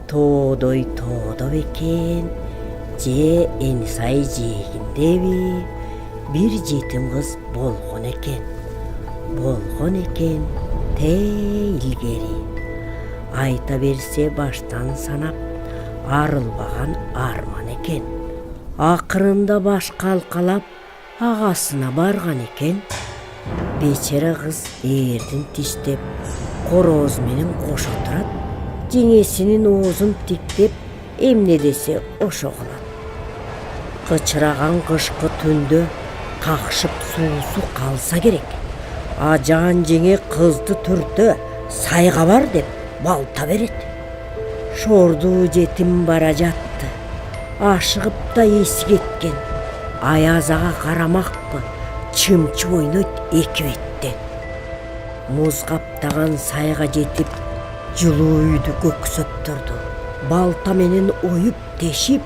тоодой тоодо бекен, же Энисай жээгиндеби бир жетим кыз болгон экен. Тээ илгери. Айта берсе баштан санап арылбаган арман экен. Акырында баш калкалап агасына барган экен. Бечара кыз эрдин тиштеп короз менен кошо турат. Жеңесинин оозун тиктеп эмне десе ошо кылат. Кычыраган кышкы түндө какшып суусу калса керек. Ажаан жеңе кызды түртө сайга бар деп балта берет. Шордуу жетим бара жатты. Ашыгып да эси кеткен. Аяз ага карамакпы, чымчы ойнойт эки беттен. Муз каптаган сайга жетип, жылуу үйдү көксөп турду. Балта менен оюп тешип,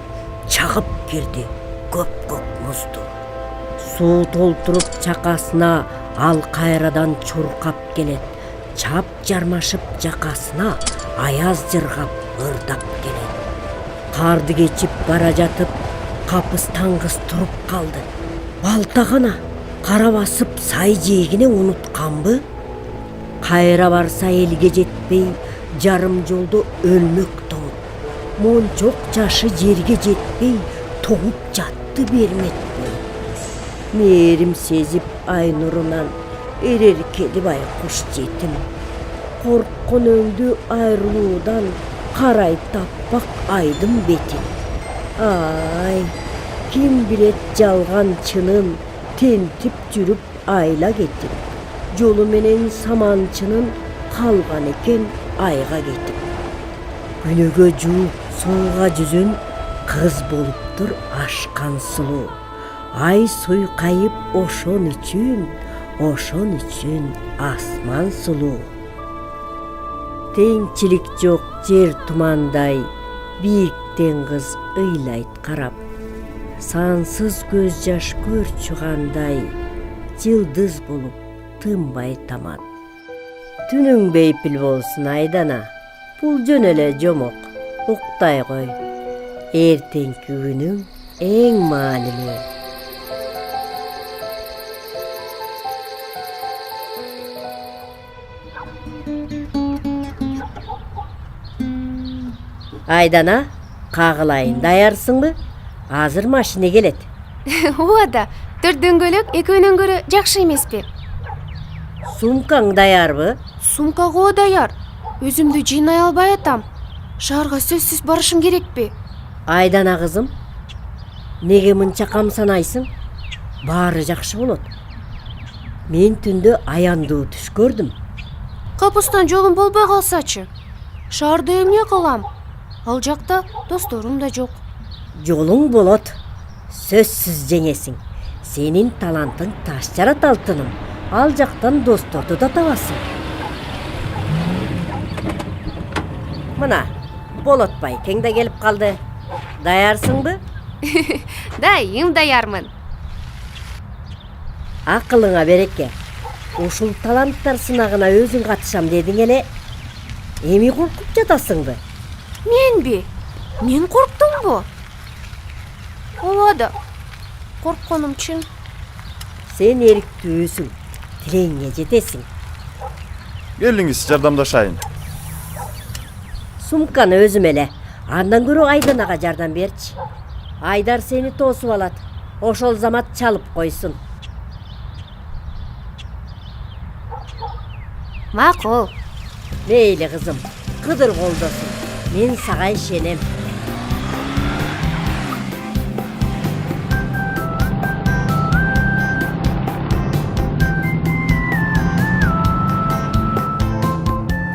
чагып кирди көк музду. Суу толтуруп чакасына ал кайрадан чуркап келет. Чап жармашып жакасына аяз жыргап ырдап келет. Карды кечип бара жатып, капыс таңгыз туруп калды. Балта гана кара басып сай жээгине унутканбы? Кайра барса элге жетпей, жарым жолдо өлмөк тоңуп. Мончок жашы жерге жетпей, тоңуп жатты берметпей. Мээрим сезип ай нурунан эреркеди байкуш жетим. Корккон өңдү айрылуудан карай таппак айдын бетин. Ай, ким билет жалган чынын тентип жүрүп айла кетип. Жолу менен саманчынын калган экен айга кетип. Күнөгө жууп сууга жүзүн кыз болуптур ашкан сулуу. Ай суйкайып ошон үчүн асман сулуу. Теңчилик жок жер тумандай, бийиктен кыз ыйлайт карап. Сансыз көз жаш көрчү кандай, жылдыз болуп тынбай тамат. Түнүң бейпил болсун Айдана, бул жөн эле жомок, уктай кой. Эртеңки күнүң эң маанилүү. Айдана, кагылайын, даярсыңбы? Азыр машина келет. Ооба да, төрт дөңгөлөк экөөнөн көрө жакшы эмеспи? Сумкаң даярбы? Сумка коо даяр. Өзүмдү жыйнай албай атам. Шаарга сөзсүз барышым керекпи? Айдана кызым, неге мынча камсанайсың? Баары жакшы болот. Мен түндө аяндуу түш көрдүм. Капыстан жолум болбой калсачы? Шаарда эмне кылам? Ал жакта досторум да жок. Жолуң болот. Сөзсүз жеңесиң. Сенин талантың таш жарат алтыным. Ал жактан досторду да табасың. Мына, Болот байкең да келип калды. Даярсыңбы? Дайым даярмын. Акылыңа береке. Ушул таланттар сынагына өзүң катышам дедиң эле. Эми коркуп жатасыңбы? Менби? Мен корктумбу? Ооба да, коркконум чын. Сен эриктүүсүң, тилеңе жетесиң. Келиңиз жардамдашайын. Сумканы өзүм эле, андан көрө Айданага жардам берчи. Айдар сени тосуп алат, ошол замат чалып койсун. Макул. Мейли кызым, кыдыр колдосун. Мен сага ишенем.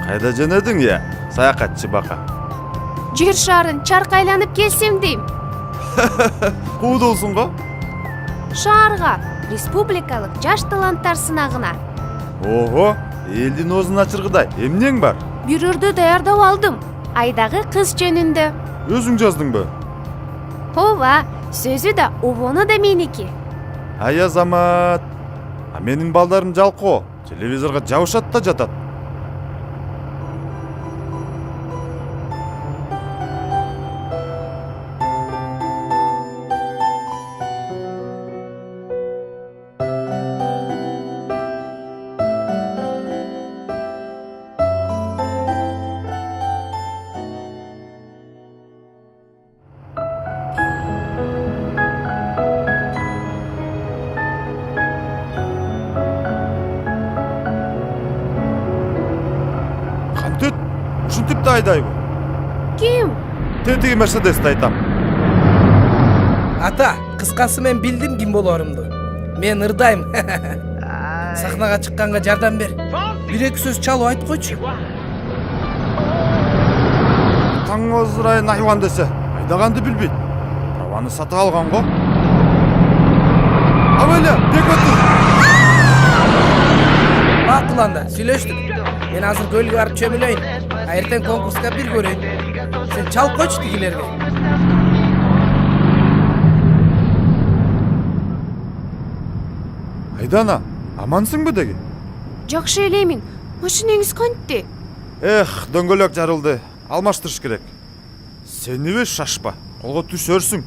Кайда жөнөдүң я, саякатчы бака? Жер шарын чарк айланып келсем дейм. Куудулсуң го? Шаарга, республикалык жаш таланттар сынагына. Ого, элдин оозун ачыргыдай, эмнең бар? Бир өрдү даярдап алдым. Айдагы кыз жөнүндө. Өзүң жаздыңбы? Ооба, сөзү да обону да меники. Ай азамат. Менин балдарым жалкоо, телевизорго жабышат да жатат. ушинтип да айдайбы? Ким? Тетиги Мерседести айтам. Ата, кыскасы мен билдим ким болорумду. Мен ырдайм. Сахнага чыкканга жардам бер. Бир эки сөз чалып айтып койчу. Таң озурайын айван десе, айдаганды билбейт. Праваны сатып алган го. Абайле, тек отур. Макул анда, сүйлөштүк. Мен азыр көлгө барып чөмүлөйүн. Эртең конкурска бир көрөйүн. Сен чалып койчу тигилерге. Айдана, амансыңбы деги? Жакшы элемин. Машинеңиз кантти? Эх, дөңгөлөк жарылды. Алмаштырыш керек. Сенибе шашпа. Колго түшөрсүң.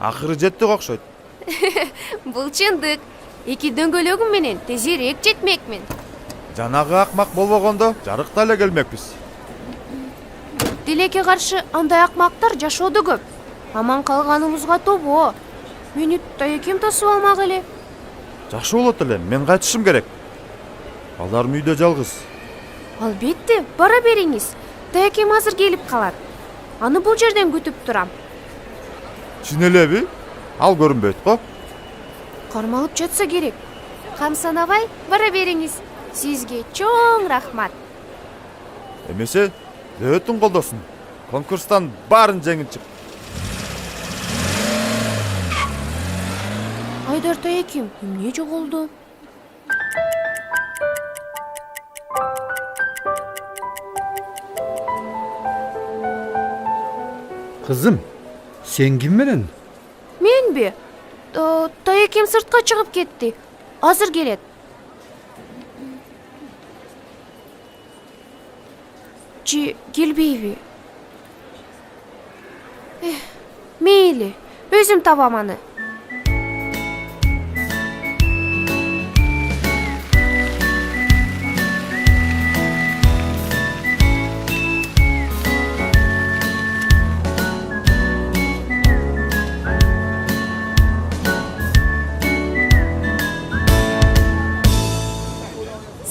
Акыры жеттик окшойт. Бул чындык. Эки дөңгөлөгүм менен тезирээк жетмекмин. Жанагы акмак болбогондо жарыкта эле келмекпиз. Тилекке каршы андай акмактар жашоодо көп. Аман калганыбызга тобо. Мени таекем тосуп алмак эле. Жакшы болот эле, мен кайтышым керек. Балдарым үйдө жалгыз. Албетте, бара бериңиз. Таекем азыр келип калат. Аны бул жерден күтүп турам. Чын элеби? Ал көрүнбөйт го. Кармалып жатса керек. Камсанабай, бара бериңиз. Сизге чоң рахмат. Эмесе, дөтүн колдосун. Конкурстан баарын жеңип чык. Айдар таекем, эмне жоголду? Kızım, sen kim menен? Менби? Таекем сыртка чыгып кетти. Азыр келет. Чи келбейби? Мейли, өзүм табам аны.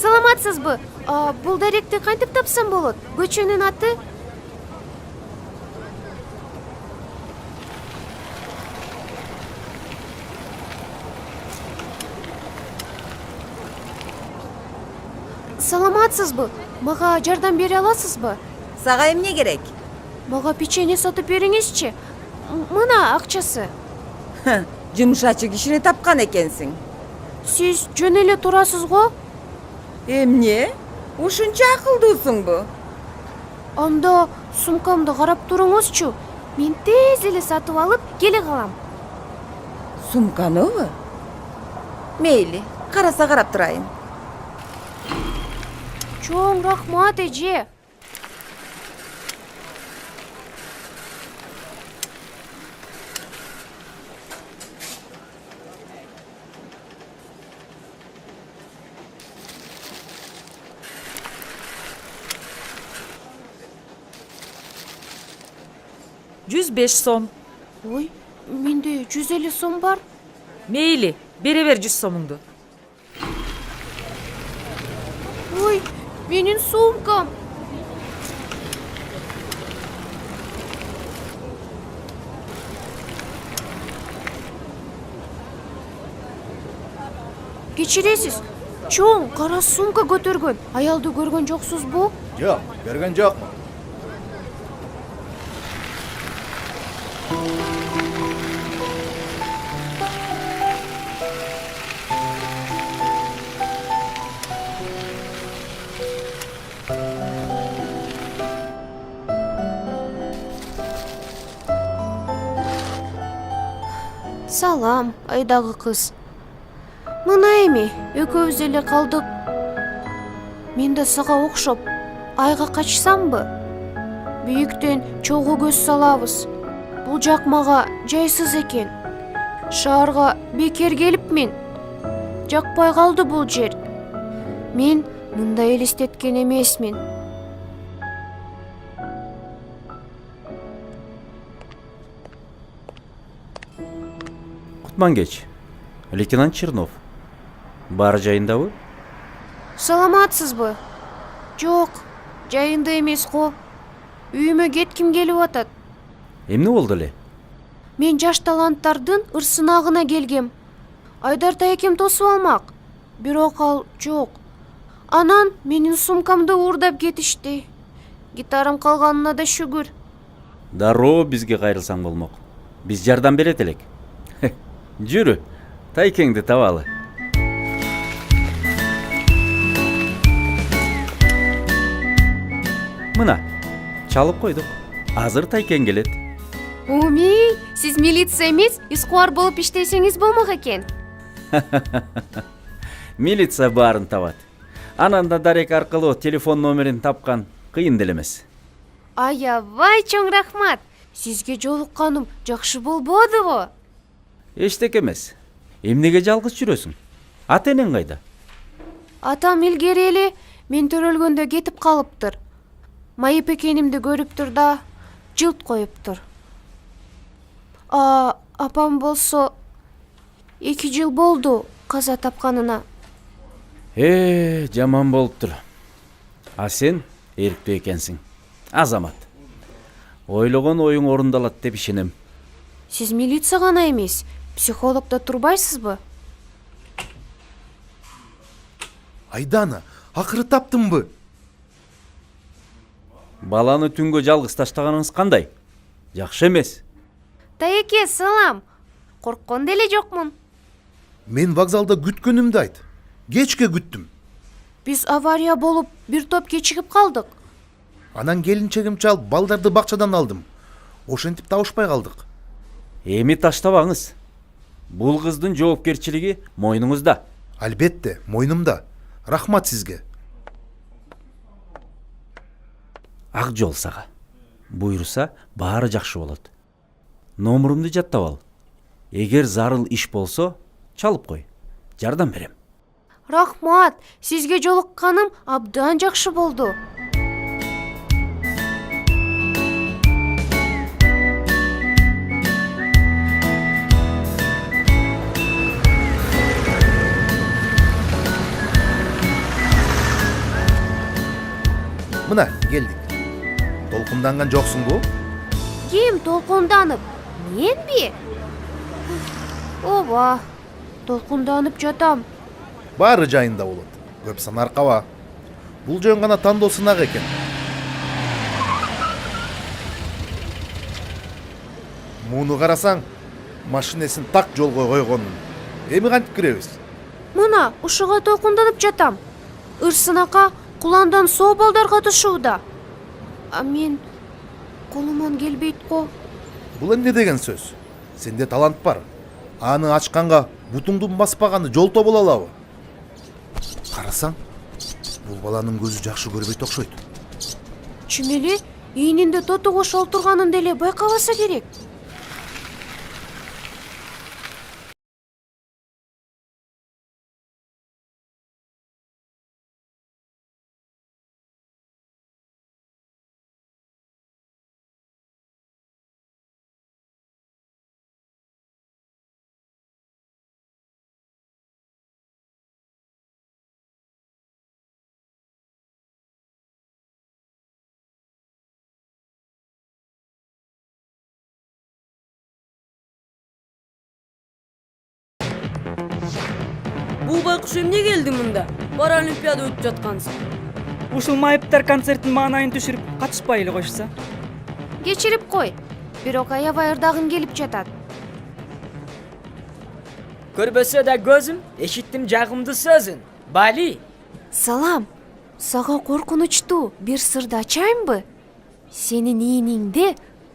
Саламатсызбы? Бул даректи кантип тапсам болот? Көчөнүн аты? Саламатсызбы? Мага жардам бере аласызбы? Сага эмне керек? Мага печенье сатып бериңизчи. Мына акчасы. Жумшачы кишини тапкан экенсиң. Сиз жөн эле турасыз го? Эмне? Ушунча акылдуусуңбу? Анда сумкамды карап туруңузчу. Мен тез эле сатып алып келе калам. Сумканыбы? Мейли, караса карап турайын. Чоң рахмат, эже. «105 сом. Ой, менде 150 сом бар. Мейли, бере бер 100 сомуңду. Ой, менин сумкам. Кечиресиз, чоң кара сумка көтөргөн. Аялды көргөн жоксузбу? Жок, көргөн жокмун. Салам, айдагы кыз. Мына эми экөөбүз эле калдык. Мен да сага окшоп айга качсамбы? Бийиктен чогуу көз салабыз. Бул жак мага жайсыз экен. Шаарга бекер келипмин. жакпай калды бул жер. Мен мындай элестеткен эмесмин. Кутман кеч. Лейтенант Чернов. Баары жайындабы? Саламатсызбы? Жок, жайында эмес го. Үйүмө кетким келип атат. Эмне болду эле? Мен жаш таланттардын ырсынагына келгем. Айдар тайкем тосуп алмак. Бирок ал жок. Анан менин сумкамды уурдап кетишти. Гитарам калганына да шүгүр. Дароо бизге кайрылсаң болмок. Биз жардам берет элек. Жүрү, тайкеңди табалы. Мына, чалып койдук. Азыр тайкең келет. Уми, сиз милиция эмес, искуар болуп иштесеңиз болмок экен. Милиция баарын табат. Анан да дарек аркылуу телефон номерин тапкан кыйын деле эмес. Аябай чоң рахмат. Сизге жолукканым жакшы болбодубу? Эчтеке эмес. Эмнеге жалгыз жүрөсүң? Ата энең кайда? Атам илгери эле мен төрөлгөндө кетип калыптыр. Майып экенимди көрүптүр да жылт коюптур. Апам болсо 2 жыл болду каза тапканына. Жаман болуптур. А сен эрктүү экенсиң. Азамат. Ойлогон оюң орундалат деп ишенем. Сиз милиция гана эмес, психологдо турбайсызбы? Айдана, акыры таптымбы? Баланы түнгө жалгыз таштаганыңыз кандай? Жакшы эмес. Тайеке, салам. Корккон деле жокмун. Мен вокзалда күткөнүмдү айт. Кечке күттүм. Биз авария болуп, бир топ кечигип калдык. Анан келинчегим чалып, балдарды бакчадан алдым. Ошентип табышпай калдык. Эми таштабаңыз. Бул кыздын жоопкерчилиги мойнуңузда. Албетте, мойнумда. Рахмат сизге. Ак жол сага. Буйруса баары жакшы болот. Номурумду жаттап ал. Эгер зарыл иш болсо, чалып кой. Жардам берем. Рахмат, сизге жолукканым абдан жакшы болду. Мына, келдик. Толкунданган жоксуңбу? Ким толкунданып? Менби? Ооба, толкунданып жатам. Баары жайында болот. Көп санаркаба. Бул жөн гана тандоо сынак экен. Муну карасаң, машинесин так жолго койгонун. Эми кантип киребиз? Мына, ушуга толкунданып жатам. Ырсынака куландан соо балдар катышууда. А мен колуман келбейт го. Бул эмне деген сөз? Сенде талант бар. Аны ачканга бутуңдун баспаганы жолто боло алабы? Карасаң, бул баланын көзү жакшы көрбөйт окшойт. Чын эле ийининде тоту кош олтурганын деле байкабаса керек. Бул байкуш эмне келди мында? Паралимпиада өтүп жаткансың. Ушул майыптар концерттин маанайын түшүрүп катышпай эле койшуса. Кечирип кой. Бирок аябай ырдагым келип жатат. Көрбөсө да көзүм, эшиттим жагымдуу сөзүн. Бали. Салам. Сага коркунучтуу бир сырды ачайынбы? Сенин ийиниңде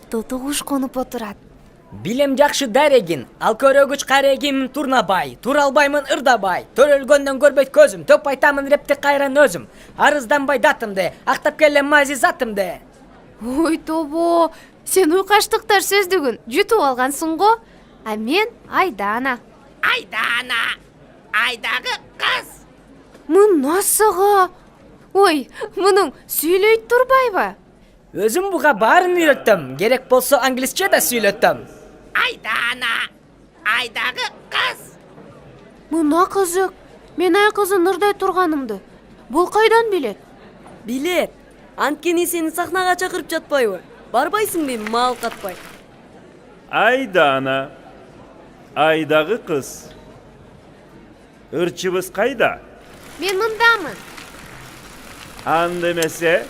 тоту куш конуп отурат. Билем жакшы дарегин, ал көрөгүч карегим турнабай, туралбаймын ырдабай. Төрөлгөндөн көрбөйт көзүм, төп айтамын репти кайран өзүм. Арызданбай датымды, актап келем мази затымды. Ой тобо, сен уйкаштыктар сөздүгүн жутуп алгансың го. А мен Айдана. Айдана. айдагы кыз. Мынасыға? Ой, мұның сөйлейт турбайбы? Өзім буга барын үйрөттім. Керек болсо англисче да сүйлөттім. Айда ана, айдагы кыз. Мына қызық. Мен ай қызы нырдай турганымды. Бұл қайдан билет? Билет. Анткени сени сахнага чакырып жатпайбы? Барбайсың дейм, мал катпай. Айда ана, айдагы кыз. Ырчыбыз кайда? Мен мындамын. Андемесе,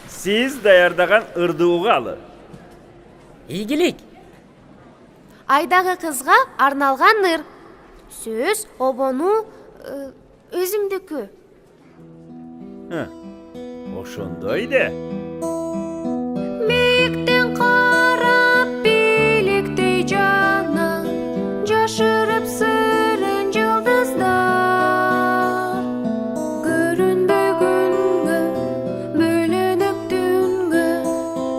сиз даярдаган ырдууга алы. Ийгилик. Айдағы қызға арналған ыр. Сөз, обону, өзімдікі. Ошондой де. Биіктен қарап биіктей жана, жашырып сырын жылдыздар. Көрінбей күнгі, бөлініп түнгі,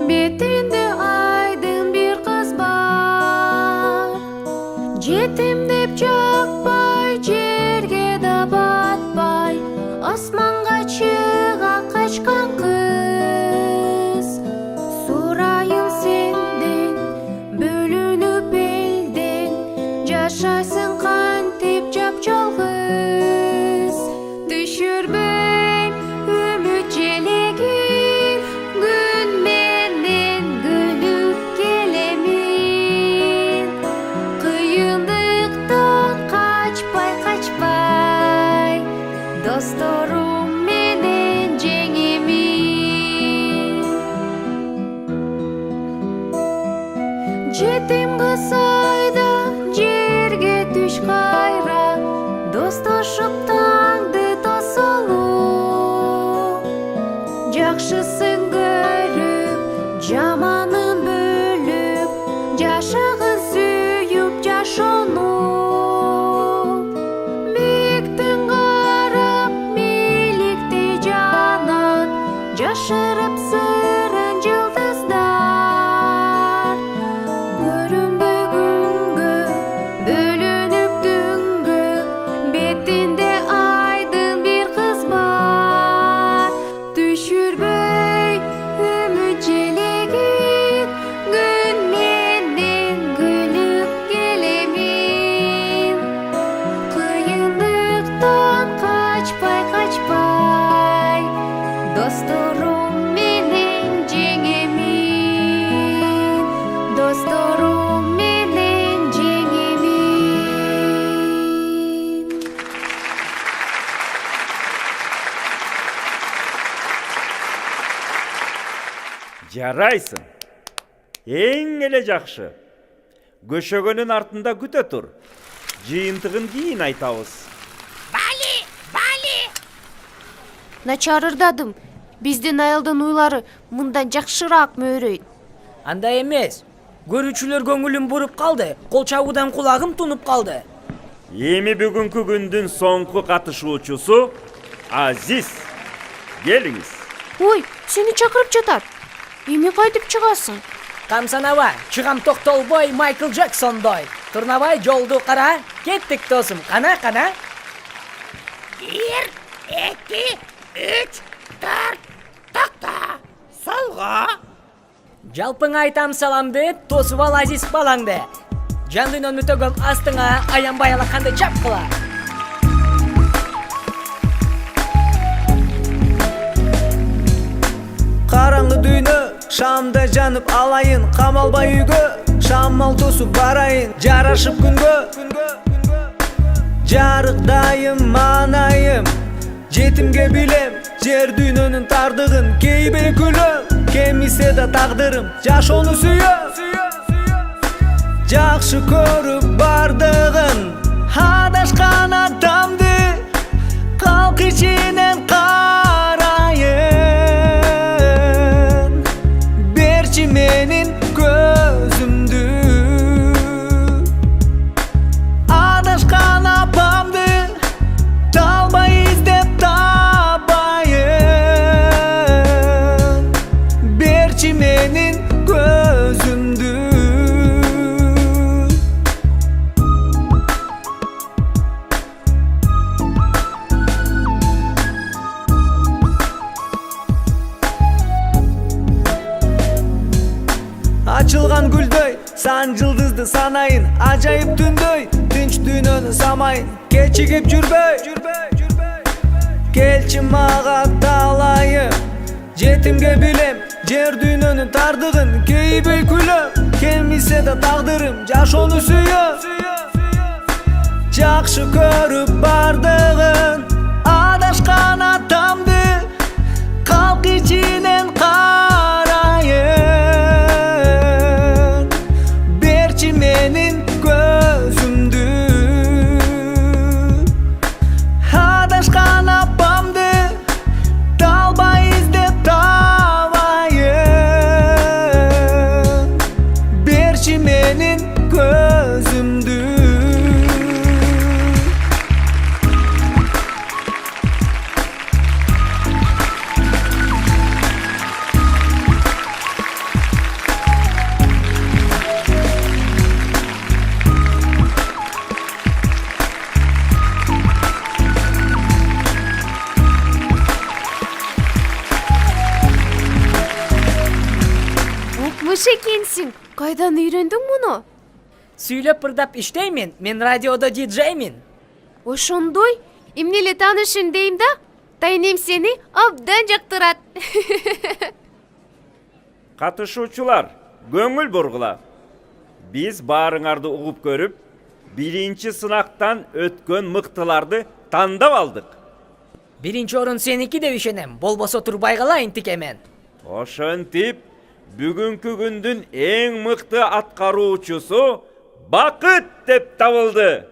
бетінде айдың бір қыз бар. Жетім деп жақпай, жерге да батпай, асманға чыға қашқан қыз. Сұрайын сенден, бөлініп елден, жашайсың қантип жап-жалғыз. Düşürбей үміт желегін, күн менен күліп келемін. Қиындықтан қачпай, досторым менен жеңемін. Жетім қыз айда жерге түш қайра, достошып таңды тосылу. Жақшысын көріп, жаманын бөліп, жашағын сүйіп жашону. Биіктен қарап мейліктей жанан, жашырып сырын жылдыздар. Көрінбей күнгі, бөлініп түнгі, бетінде айдын бір қыз бар. Düşürбей үміт желегін, күн менен күліп келемін. Қиындықтан қачпай, досторым менен жеңемін. Досторым менен жеңемін. Жарайсың. Эң эле жакшы. Көшөгөнүн артында күтө тур. Жыйынтыгын кийин айтабыз. Начар ырдадым. Биздин айылдын уйлары мындан жакшыраак мөөрөйт. Андай эмес. Көрүүчүлөр көңүлүм буруп калды. Кол чабуудан кулагым тунуп калды. Эми бүгүнкү күндүн соңку катышуучусу Азиз. Келиңиз. Ой, сени чакырып жатат. Эми кайтып чыгасың? Камсанаба, чыгам токтолбой Майкл Джексондой. Турнабай жолду кара, кеттик досум. Кана. 1, 2, 3, 4, токто. Солго. Жалпыңа айтам саламды, тосуп ал Азиз балаңды. Жан дүйнөнү төгөм астыңа, аянбай алаканды чапкыла. Караңгы дүйнө, шамда жанып алайын, камалбай үйгө, шамал тосуп барайын, жарашып күнгө. Жарыктайым манайым, жетимге билем, жер дүйнөнүн тардыгын, кейбири күлөм, кемисе да тагдырым, жашоону сүйөм. Жакшы көрүп бардыгын, адашкан адамды, калк ичинен карайын. Берчи менин көзүмдү, адашкан апамды, талбай издеп табайын. Берчи менин көзүмдү. günlerdi sanayın Acayip dündöy tinç düğününü samayın Keçigip jürbey Kelçi mağa talayım Jetimge bilem jer düğününü tardığın Keybey külüm kelmise de tağdırım Jaş onu süyü Jakşı körüp bardığın Adaşkan atamdı Kalk içinen karayın Berçi menin gözümdü Adaşkan apamdı Dalba izlep tavayın Berçi menin gözümdü Okmuş ekensin. Kaydan öğrendin bunu? Süйлöp ырдап иштеймин, мен радиодо диджеймин. Ошондой эмнеле таанышың дейм да, тайнем сени абдан жактырат. Катышуучулар, көңүл бургула. Биз баарыңарды угуп көрүп, биринчи сынактан өткөн мыктыларды тандап алдык. Биринчи орун сеники деп ишенем, болбосо турбай калайын тикемен. Ошентип, бүгүнкү күндүн эң мыкты аткаруучусу Бакыт деп табылды.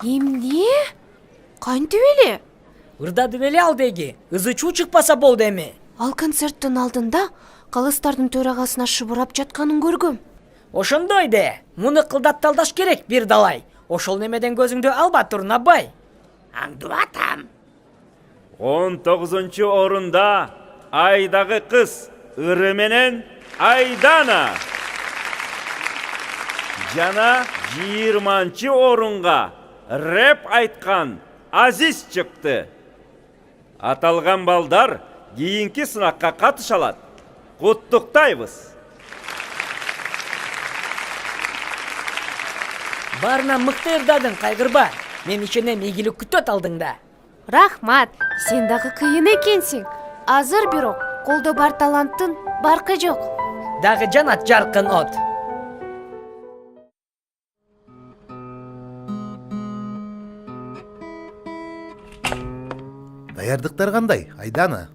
Эмне? Кантип эле? Ырдадып эле ал деги, ызы чуу чыкпаса болду эми. Ал концерттин алдында калыстардын төрагасына шыбырап жатканын көргөм. Ошондой де, муну кылдатталдаш керек бир далай. Ошол немеден көзүңдү алба Турнабай. Аңдыбатам. 19 орунда Айдагы кыз Ыры менен Айдана. Жана 20 орунга рэп айткан Азиз чыкты. Аталган балдар кийинки сынакка катыша алат. Куттуктайбыз. Барына мыкты ырдадың, кайгырба. Мен ишенем ийгилик күтөт алдыңда. Рахмат, сен дагы кыйын экенсиң. Азыр бирок колдо бар таланттын баркы жок. Дагы жанат жаркын от. Даярдыктар кандай, Айдана?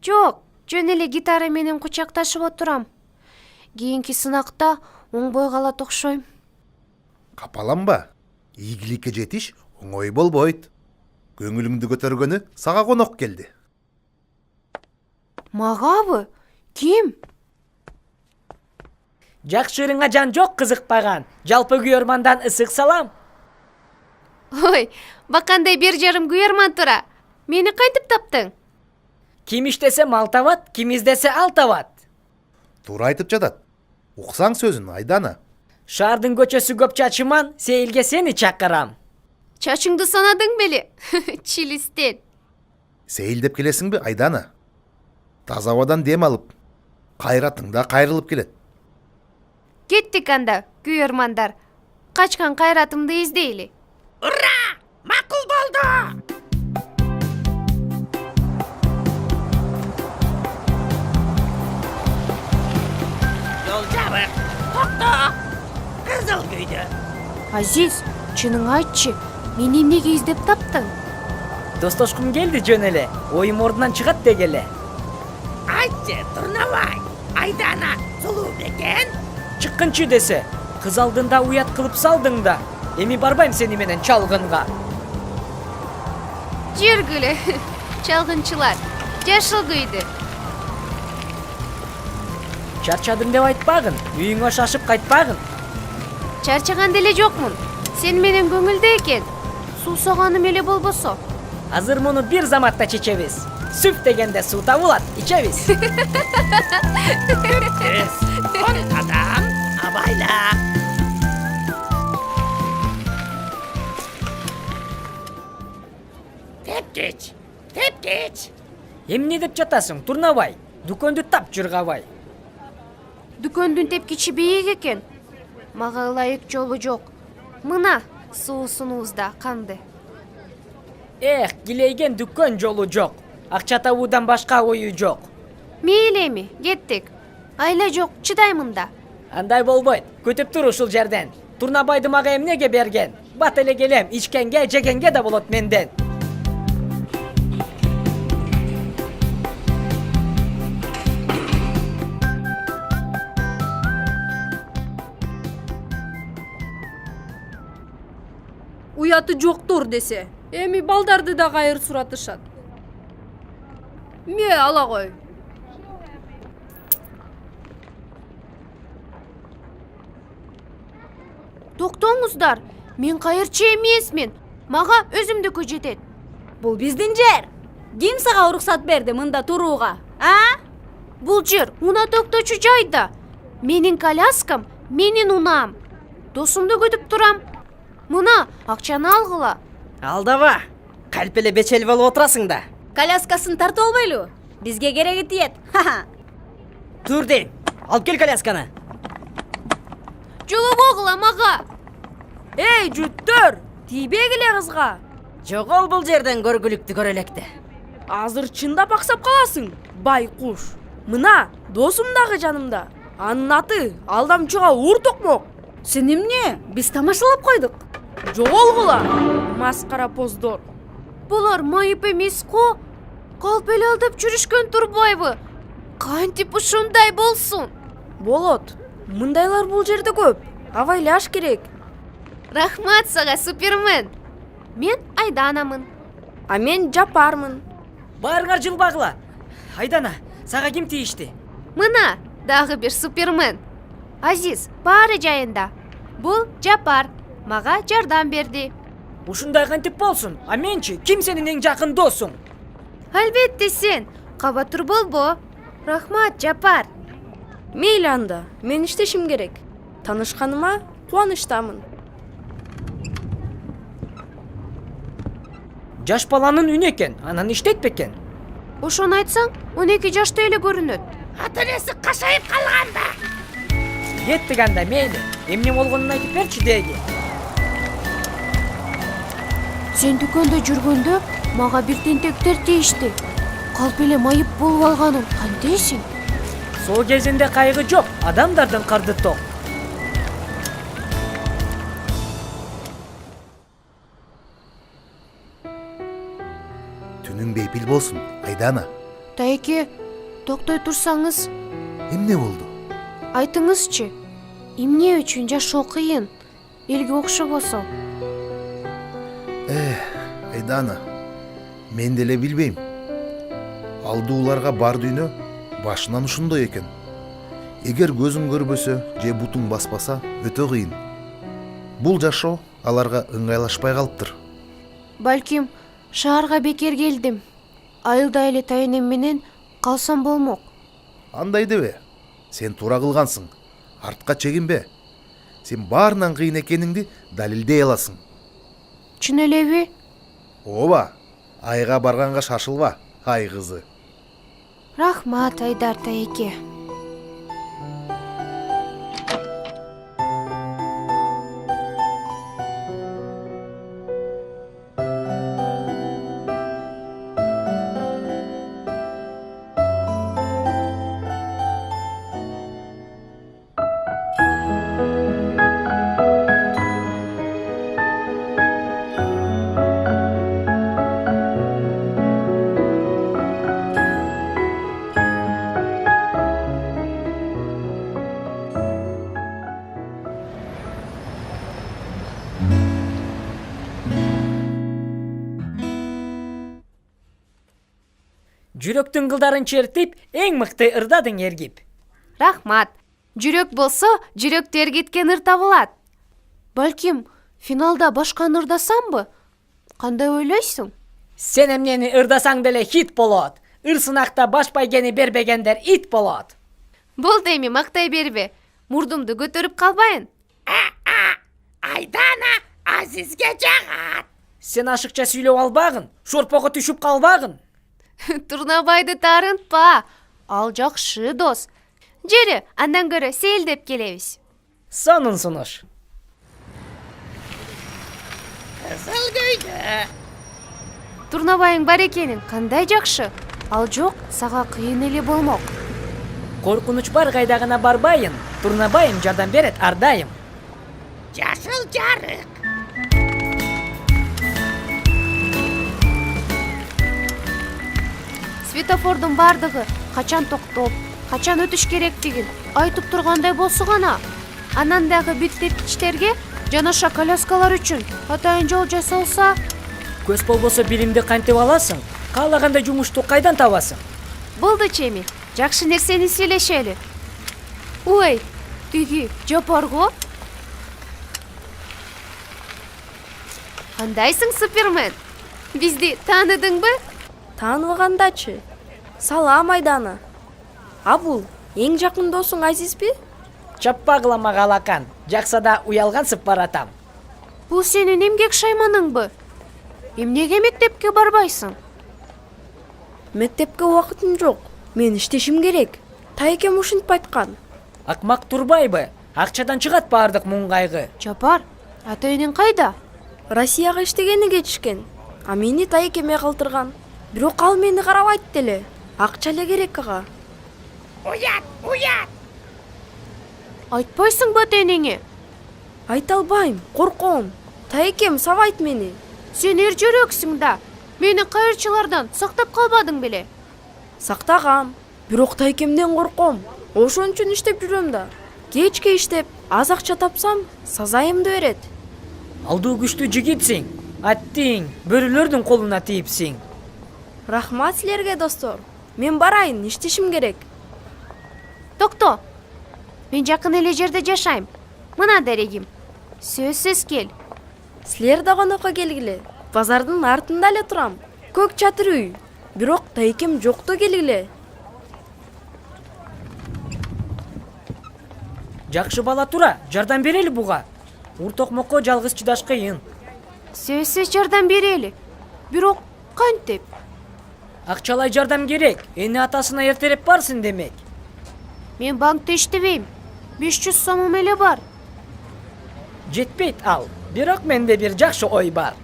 Жок, жөн эле гитара менен кучакташып отурам. Кийинки сынакта оңбой калат окшойм. Капаланба. Ийгиликке жетиш оңой болбойт. Көңүлүңдү көтөргөнү сага конок келди. Магабы? Ким? Жакшырыңа жан жок кызыкпаган. Жалпы күйөрмандан ысык салам. Ой, бакандай 1,5 күйөрман тура. Мени кантип таптың? Ким иштесе мал табат, ким издесе ал табат. Туура айтып жатат. Уксаң сөзүн, Айдана. Шаардын көчөсү көп чачыман, сейилге сени чакырам. Чачыңды санадың беле? Чилистен. Сейил деп келесиңби, Айдана? Таза абадан дем алып, кайратың да кайрылып келет. Кеттик анда, күйөрмандар. Качкан кайратымды издейли. Ура! Макул болду! Жол жабык. Токто! Кызыл күйдө. Азиз, чыныңы айтчы, мени эмнеге издеп таптың? Достошкум келди жөн эле. Оюм ордунан чыгат дегеле. Айтчы, Турнабай. Айдана сулуу бекен. Чыккынчы десе, кыз алдында уят кылып салдың да. Эми барбайм сени менен чалгынга. Жүргүлө. Чалгынчылар. Жашыл күйдү. Чарчадым деп айтпагын, үйүңө шашып кайтпагын. Чарчаган деле жокмун. Сен менен көңүлдө экен. Суусаганым эле болбосо. Азыр муну бир заматта чечебиз. Сүп дегенде суу табылат, ичебиз. Адам, абайла. Тепкеч. Эмне деп жатасың, Турнабай? дүкөндү тап жыргабай. Дүкөндүн тепкичи бийик экен. Мага ылайык жолу жок. Мына суусунубузда канды. Килейген дүкөн жолу жок. Акча табуудан башка ою жок. Мейли эми, кеттик. Айла жок, чыдаймын да. Андай болбойт. Күтүп тур ушул жерден. Турнабайды мага эмнеге берген? Бат эле келем, ичкенге, жегенге да болот менден. Уяты жоктур десе, эми балдарды да кайыр суратышат. Ме ала кой. Токтоңуздар, мен кайырчы эмесмин. Мага өзүмдүкү жетет. Бул биздин жер. Ким сага уруксат берди мында турууга? Бул жер уна токточу жайда. Менин коляскам, менин унаам. Досумду күтүп турам. Мына акчаны алгыла. Алдаба. Калп эле бечел болуп отурасың да. Коляскасын тартып албайлы? Бизге кереги тиет. Тур дейм. Алып кел колясканы. Жолу болгула мага. Эй, жүттөр, тийбегиле кызга. Жогол бул жерден көргүлүктү көрө электе. Азыр чындап аксап каласың, байкуш. Мына досум дагы жанымда. Анын аты Алдамчыга Ур Токмок. Сен эмне? Биз тамашалап койдук. Жоголгула, маскара поздор. Булар майып эмес го. Калп эле алдап жүрүшкөн турбайбы? Кантип ушундай болсун? Болот. Мындайлар бул жерде көп. Абайлаш керек. Рахмат сага, Супермен. Мен Айданамын. А мен Жапармын. Баарыңар жылбагыла. Айдана, сага ким тийишти? Мына дагы бир Супермен. Азиз, баары жайында. Бул Жапар. Мага жардам берди. Ушундай кантип болсун? А менчи, ким сенин эң жакын досуң? Албетте сен. Кабатур болбо. Рахмат, Жапар. Мейли анда, мен иштешим керек. Танышканыма кубанычтамын. Жаш баланын үнү экен, анан иштейт бекен. Ошону айтсаң, 12 жашта эле көрүнөт. Ата-энеси кашайып калган да. Кеттик анда, мейли. Эмне болгонун айтып берчи деги. Сен дүкөндө жүргөндө мага бир тентектер тийишти. Калп эле майып болуп алганым кантесиң? Сол кезинде кайгы жок, адамдардын карды ток. Түнүң бейпил болсун, Айдана. Тайке, токтой турсаңыз, Эмне болду? айтыңызчы. Эмне үчүн жашоо кыйын? Элге окшобосо. Айдана, мен деле билбейм. Алдууларга бар дүйнө башынан ушундай экен. Эгер көзүң көрбөсө же бутуң баспаса, өтө кыйын. Бул жашоо аларга ыңгайлашпай калыптыр. Балким, шаарга бекер келдим. Айылда эле тайынем менен калсам болмок. Андай дебе, сен туура кылгансың. Артка чегинбе. Сен баарынан кыйын экениңди далилдей аласың. Чын элеби? Ооба, айга барганга шашылба, ай кызы. Рахмат, Айдар тайке. Жүрөктүн кылдарын чертип, эң мыкты ырдадың ергип. Рахмат. Жүрөк болсо, жүрөктү эргиткен ыр табылат. Балким, финалда башканы ырдасамбы? Кандай ойлойсуң? Сен эмнени ырдасаң деле хит болот. Ыр сынакта баш байгени бербегендер ит болот. Болду эми, мактай бербе. Мурдумду көтөрүп калбайын. Айдана Азизге жагат. Сен ашыкча сүйлөп албагын, шорпого түшүп калбагын. Турнабайды тарынтпа. Ал жакшы дос. Жери, андан көрө сейилдеп келебиз. Сонун сунуш. Турнабайың бар экенин кандай жакшы. Ал жок, сага кыйын эле болмок. Коркунуч бар кайдагына барбайын. Турнабайым жардам берет ардайым. Жашыл жарык. Светофордун бардыгы качан токтоп, качан өтүш керектигин айтып тургандай болсо гана. Анан дагы биттеткичтерге жанаша коляскалар үчүн атайын жол жасалса, Көз болбосо билимди кантип аласың? Каалагандай жумушту кайдан табасың? болду чеми. Жакшы нерсени сүйлөшөлү. Ой, тиги Жапарго. Кандайсың, Супермен? Бизди тааныдыңбы? Тааныбагандачы. Салам Айдана. А бул эң жакын досуң Азизби? Чаппагылама калакан. Жаксада уялгансып баратам. Бул сенин эмгек шайманыңбы? Эмнеге мектепке барбайсың? Мектепке убакытым жок. Мен иштешим керек. Тайкем ушинтип айткан. Акмак турбайбы? Акчадан чыгат баардык муңгайгы. Жапар, ата-энең кайда? Россияга иштегени кетишкен. А мени тайкеме калтырган. Бирок ал мени карабайт деле. Акча эле керек ага. Айтпайсыңбы ата-энеңе? Айта албайм, корком. Тайкем сабайт мени. Сен эр жүрөксүң да. Мени кайырчылардан сактап калбадың беле? Сактагам. Бирок тайкемден корком. Ошон үчүн иштеп жүрөм да. Кечке иштеп, аз акча тапсам, сазайымды берет. Алдуу күчтүү жигитсиң. Аттиң, бөрүлөрдүн колуна тийипсиң. Рахмат силерге, достор. Мен барайын, иштешим керек. Токто. Мен жакын эле жерде жашайм. Мына дерегим. Сөзсүз кел. Силер да конокко келгиле. Базардын артында эле турам. Көк чатыр үй. Бирок тайкем жокто келгиле. Жакшы бала тура, жардам берели буга. Уртокмокко жалгыз чыдаш кыйын. Сөзсүз жардам берели. Бирок кантип? Акчалай жардам керек. Эне атасына эртереп барсың демек. Мен банкта иштебейм. 500 сомум эле бар. Жетпейт ал. Бирок менде бир жакшы ой бар.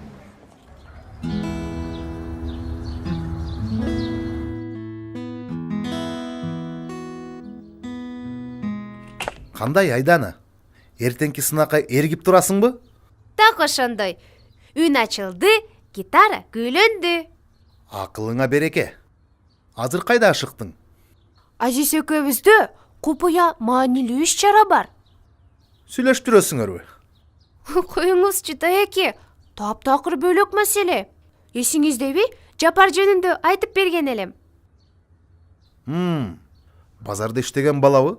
Кандай Айдана? Эртеңки сынакка эргип турасыңбы? Так ошондой. Үн ачылды, гитара күйлөндү. Акылыңа береке. Азыр кайда ашыктың? Азиз экөөбүздө купуя маанилүү иш-чара бар. Сүйлөштүрөсүңөрбү? Коюңузчу таяке, таптакыр бөлөк маселе. Эсиңиздеби? Жапар жөнүндө айтып берген элем. Базарда иштеген балабы?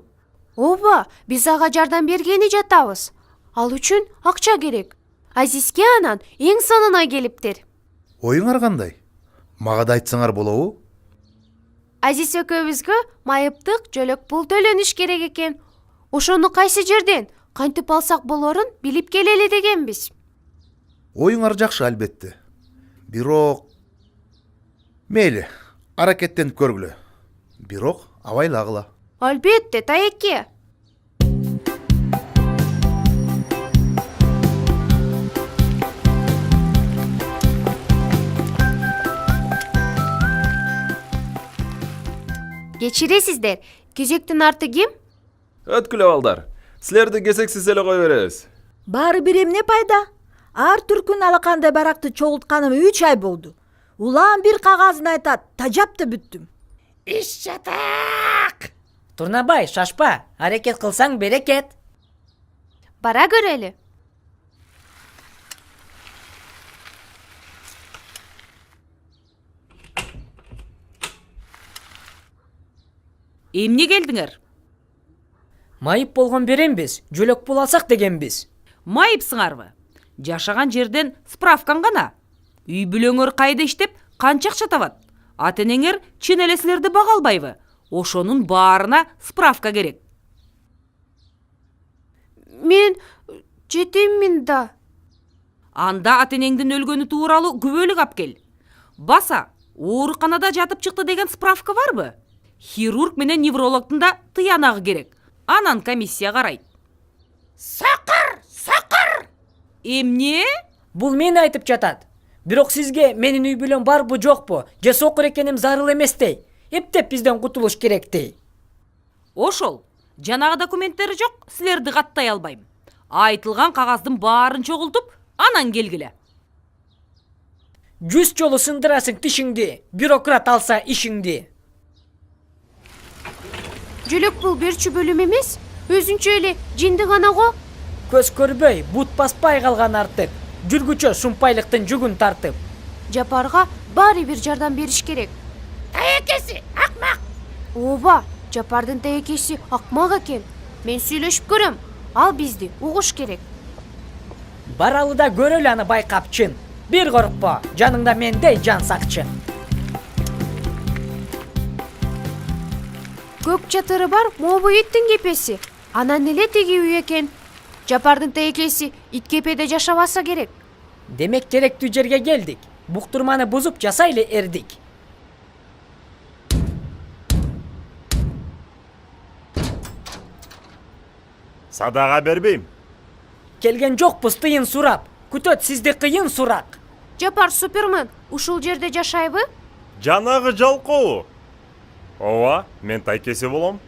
Ооба, биз ага жардам бергени жатабыз. Ал үчүн акча керек. Азизге анан эң сонуна келиптир. Оюңар кандай? Мага да айтсаңар болобу? Азиз экөөбүзгө майыптык жөлөк пул төлөнүш керек экен. Ошону кайсы жерден кантип алсак болорун билип келели дегенбиз. Оюңар жакшы албетте. Бирок мейли, аракеттенип көргүлө. Бирок абайлагыла. Албетте, таяке. Кечиресиздер, кезектин арты ким? Өткүлө балдар. Силерди кезексиз эле кой беребиз. Баары бир эмне пайда? Ар түркүн алакандай баракты чогултканым 3 ай болду. Улаан бир кагазын айтат, тажапты бүттүм. Иш жатак. Турнабай, шашпа. Аракет кылсаң берекет. Бара көрөлү. Эмне келдиңер? Майып болгон берембиз, жөлөк пул алсак дегенбиз. Майыпсыңарбы? Жашаган жерден справкаң гана. Үй бүлөңөр кайда иштеп, канча акча табат? Ата-энеңер чын эле силерди бага албайбы? Ошонун баарына справка керек. Мен жетиммин да. Анда ата-энеңдин өлгөнү тууралуу күбөлүк алып кел. Баса, ооруканада жатып чыкты деген справка барбы? хирург менен неврологдун да тыянагы керек. Анан комиссия карайт. Сакыр! Эмне? Бул мени айтып жатат. Бирок сизге менин үй бүлөм барбы жокпу, же сокур экеним зарыл эмес дей. Эптеп бизден кутулуш керек дей. Ошол. Жанагы документтери жок, силерди каттай албайм. Айтылган кагаздын баарын чогултуп, анан келгиле. 100 жолу сындырасың тишиңди, бюрократ алса ишиңди. Жөлөк бул берчү бөлүм эмес, өзүнчө эле жинди гана го. Көз көрбөй, бут баспай калган артык. Жүргүчө шумпайлыктын жүгүн тартып. Жапарга баары бир жардам бериш керек. Таекеси акмак. Ооба, Жапардын таекеси акмак экен. Мен сүйлөшүп көрөм. Ал бизди угуш керек. Баралы да көрөлү аны байкапчын. Бир коркпо, жаныңда мендей жан сакчы. Көк чатыры бар мобу иттин кепеси. Анан эле теги үй экен. Жапардын таекеси ит кепеде жашабаса керек. Демек керектүү жерге келдик. Буктурманы бузуп жасайлы эрдик. Садага бербейм. Келген жокпуз тыйын сурап. Күтөт сизди кыйын сурак. Жапар супермен ушул жерде жашайбы? Жанагы жалкоо. Ооба, мен тайкеси болом.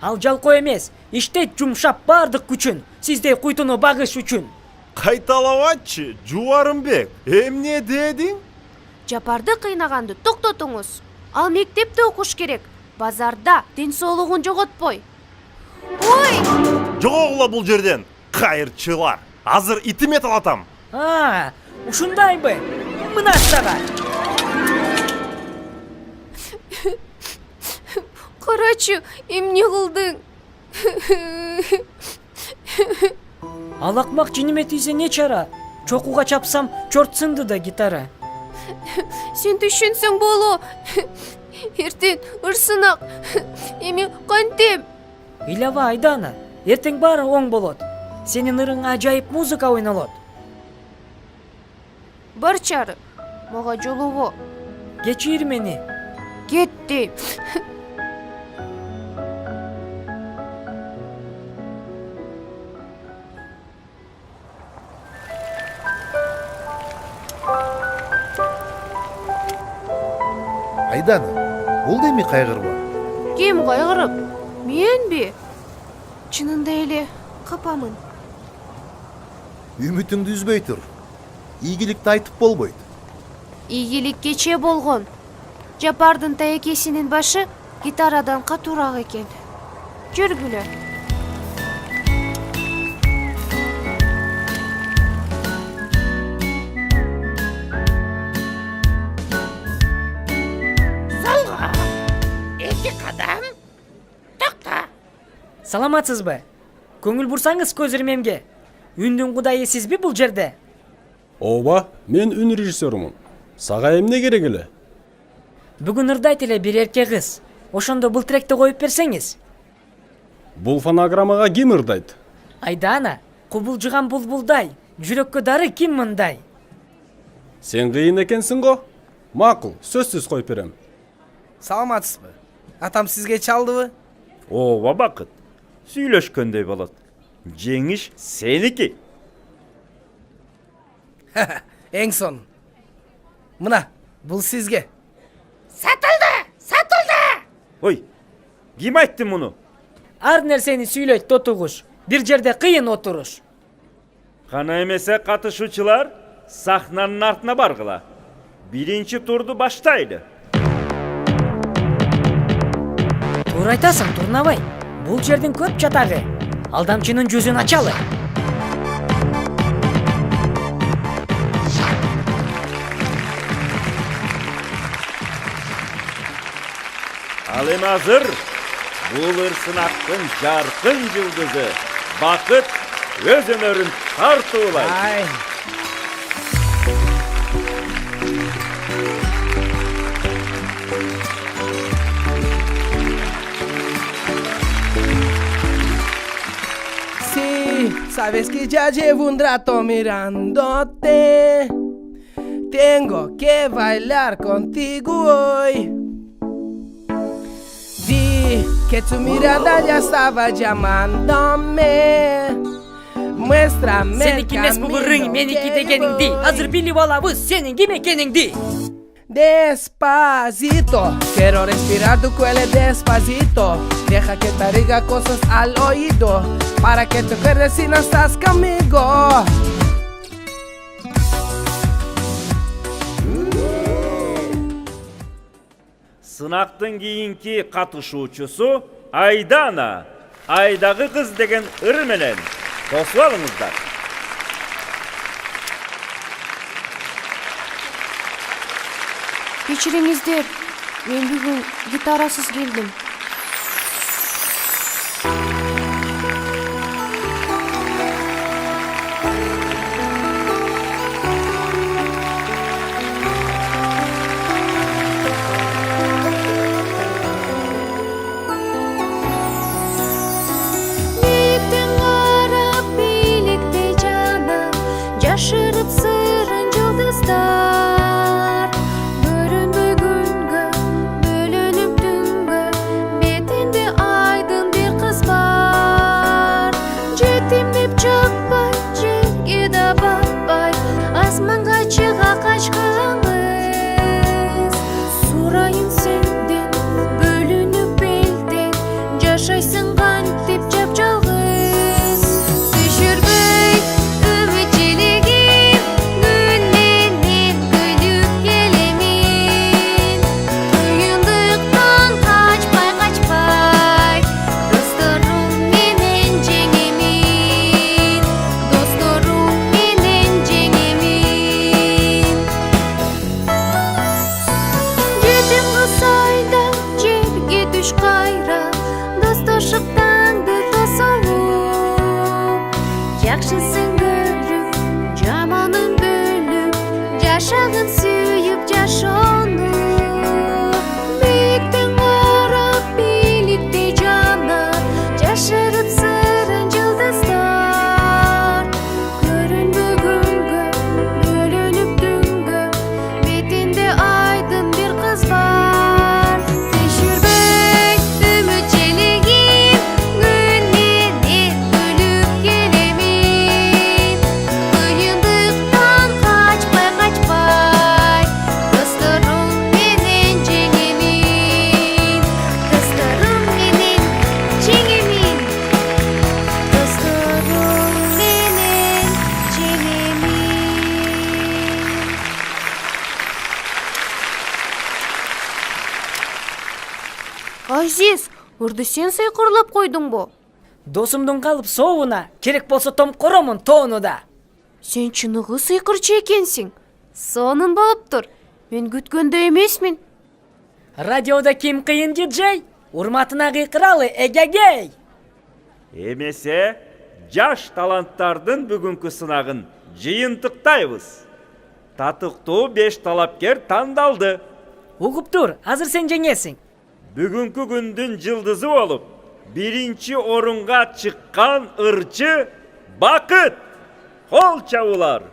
Ал жалкоо эмес, иштейт жумшап бардык күчүн, сиздей куйтуну багыш үчүн. Кайталабачы, Жубарымбек, эмне дедиң? Жапарды кыйнаганды токтотуңуз. Ал мектепте окуш керек. Базарда ден соолугун жоготпой. Ой! Жогогула бул жерден, кайырчылар. Азыр итиме талатам. Ушундайбы? Мына сага. Карачы, эмне кылдың? Ал акмак жиниме тийсе не чара? Чокуга чапсам, чорт сынды да гитара. Сен түшүнсөң боло. Эртең ырсынак. Эми кантем? Ыйлаба Айдана, эртең баары оң болот. Сенин ырың ажайып музыка ойнолот. Бар чары, мага жолобо. Кечир мени. Кетти. Айдана, бул эми кайгырба. Ким кайгырып? Менби? Чынында эле капамын. Үмүтүңдү үзбөй тур. Ийгиликти айтып болбойт. Ийгилик кече болгон. Жапардын таекесинин башы гитарадан катуураак экен. Жүргүлө. Салга. 2 кадам. Такта. Саламатсызбы? Көңүл бурсаңыз көз ирмемге. Үндүн кудайы сизби бул жерде? Ооба, мен үн режиссерумун. Сага эмне керек эле? Бүгүн ырдайт эле бир эркек кыз. Ошондо бул тректи коюп берсеңиз. Бул фонограммага ким ырдайт? Айдана, кубулжуган булбулдай, жүрөккө дары ким мындай? Сен кыйын экенсиң го? Макул, сөзсүз коюп берем. Саламатсызбы? Атам сизге чалдыбы? Ооба Бакыт. Сүйлөшкөндөй болот. Жеңиш сеники. Эң сон. Мына, бул сизге. Сатылды. Ой, ким айтты муну? Ар нерсени сүйлөйт тотугуш. Бир жерде кыйын отуруш. Кана эмесе катышуучулар сахнанын артына баргыла. Биринчи турду баштайлы. Туура айтасың, Турнабай. Бул жердин көп чатагы. Алдамчынын жүзүн ачалы. Ал эми азыр бул ырсынактын жаркын жылдызы Бакыт өз өнөрүн тартуулайт. Sabes que ya llevo un rato mirándote. Tengo que bailar contigo hoy. que tu mirada ya estaba llamándome. Muéstrame el Seninki emas bu camino ring, meniki que degeningdi. voy. Hazır bilip alabız, senin kim ekeningdi. Despacito, quiero respirar tu cuello despacito. Deja que te diga cosas al oído, para que te acuerdes si no estás conmigo. Сынактын кийинки катышуучусу Айдана. Айдагы кыз деген ыр менен тосуп алыңыздар. Кечириңиздер, мен бүгүн гитарасыз келдим. Жашырып сырын жылдыздар, көрүнбөй күнгө, бөлүнүп түнгө, бетинде айдын бир кыз бар. Жетим деп чыкпай, жерге да батпай, асманга чыга качкан кыз. Сурайын сенден, бөлүнүп элден, жашайсың кантип жапжалгыз. Түшүрбөй Жакшысын көрүп, жаманын бөлүп, жашагын сүйүп жашоону. Бийиктен карап бийликте жана, жашырып сырын жылдыздар. Көрүнбөй күнгө, бөлүнүп түнгө, бетинде айдын бир кыз бар. Түшүрбөй үмүт желегин, күн менен бөлүп келемин. Кыйындыктан качпай, досторум менен жеңемин. Досторум менен жеңемин. Досторум менен жеңемин. Азиз, ырды сен сыйкырлап койдуңбу? Досумдун калып сообуна, керек болсо том коромун тоону да. Сен чыныгы сыйкырчы экенсиң. Сонун болуптур. Мен күткөндөй эмесмин. Радиода ким кыйын диджей? Урматына кыйкыралы, эгегей! Эмесе, жаш таланттардын бүгүнкү сынагын жыйынтыктайбыз. Татыктуу 5 талапкер тандалды. Угуптур, азыр сен жеңесиң. Бүгүнкү күндүн жылдызы болуп, 1-чи орунга чыккан ырчы Бакыт. Кол чабуулар.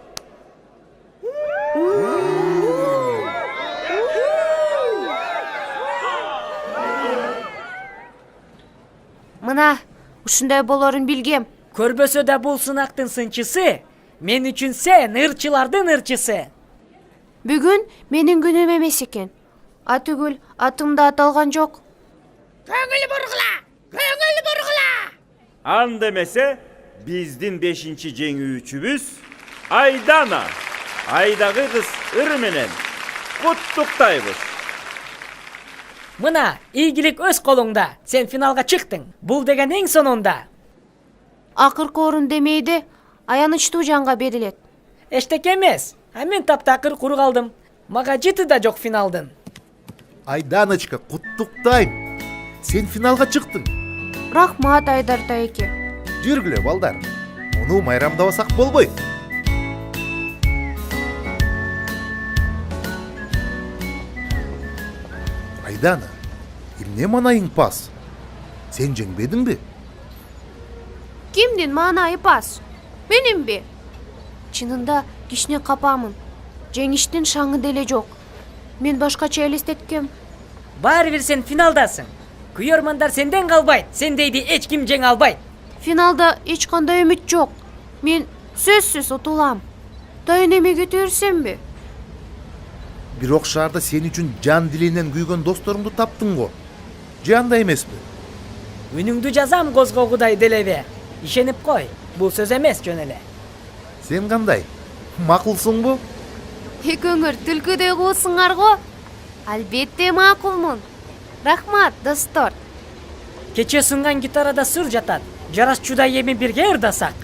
Мына, ушундай болорун билгем. Көрбөсө да бул сынактын сынчысы, мен үчүн сен ырчылардын ырчысы. Бүгүн менин күнүм эмес экен. Атүгүл атымда аталган жок. Көңүл бургула! Андемесе, биздин 5-чи жеңүүчүбүз Айдана. Айдагы кыз ыр менен куттуктайбыз. Мына, ийгилик өз колуңда. Сен финалга чыктың. Бул деген эң сонунда. Акыркы орун демейди, аянычтуу жанга берилет. Эчтеке эмес. Мен таптакыр куру калдым. Мага жыты да жок финалдын. Айданочка, куттуктайм. Сен финалга чыктың. Рахмат, Айдар тайке. Жүргүлө, балдар. Муну майрамдабасак болбойт. Айдана, эмне манайың пас? Сен жеңбедиңби? Кимдин маанайы пас? Менимби? Чынында кичине капамын. Жеңиштин шаңы деле жок. Мен башкача элестеткем. Баары бир сен финалдасың. Күйөрмандар сенден калбайт. Сендейди эч ким жеңе албайт. Финалда эч кандай үмүт жок. Мен сөзсүз утулам. Дайын эме кете берсемби? Бирок шаарда сен үчүн жан дилинен күйгөн досторуңду таптың го. Же андай эмеспи? Үнүңдү жазам козгогудай делебе. Ишенип кой. Бул сөз эмес жөн эле. Сен кандай? Макулсуңбу? Экөөңөр түлкүдөй куусуңар го. Албетте макулмун. Рахмат, достор. Кече сынган гитарада сыр жатат. Жарашчудай эми бирге ырдасак.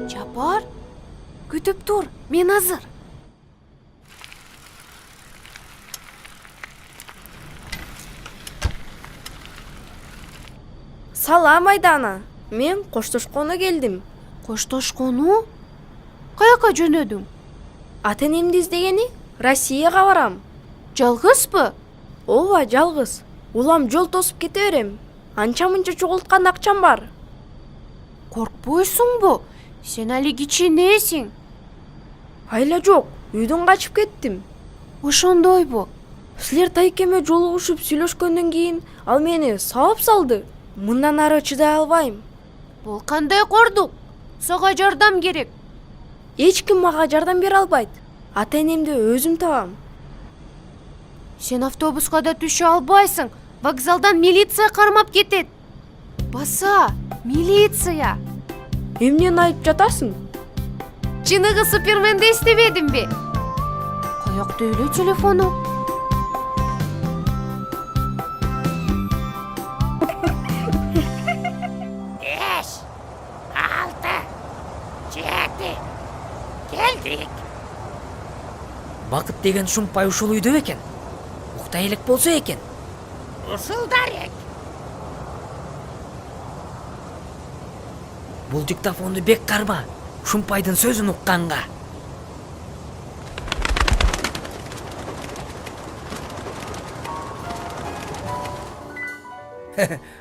Жапар, күтүп тур, мен азыр. Салам Айдана. Мен коштошкону келдим. Коштошкону? Каяка жөнөдүң? Ата энемди издегени Россияга барам. Жалгызбы? Ооба, жалгыз. Улам жол тосуп кете берем. Анча-мынча чогулткан акчам бар. Коркпойсуңбу? Сен али кичинесиң. Айла жок, үйдөн качып кеттим. Ошондойбу? Силер тайкеме жолугушуп сүйлөшкөндөн кийин ал мени сабап салды. Мындан ары чыдай албайм. Бул кандай кордук? Сага жардам керек. Эч ким мага жардам бере албайт. Ата энемди өзүм табам. Сен автобуска да түшө албайсың. Вокзалдан милиция кармап кетет. Баса, милиция. Эмнени айтып жатасың? Чыныгы Суперменди эстебедимби? Каякта эле телефону? Бакыт деген шумпай ушул үйдө экен. Уктай элек болсо экен. Ушулдар эк. Бул диктофонду бек карма. Шумпайдын сөзүн укканга.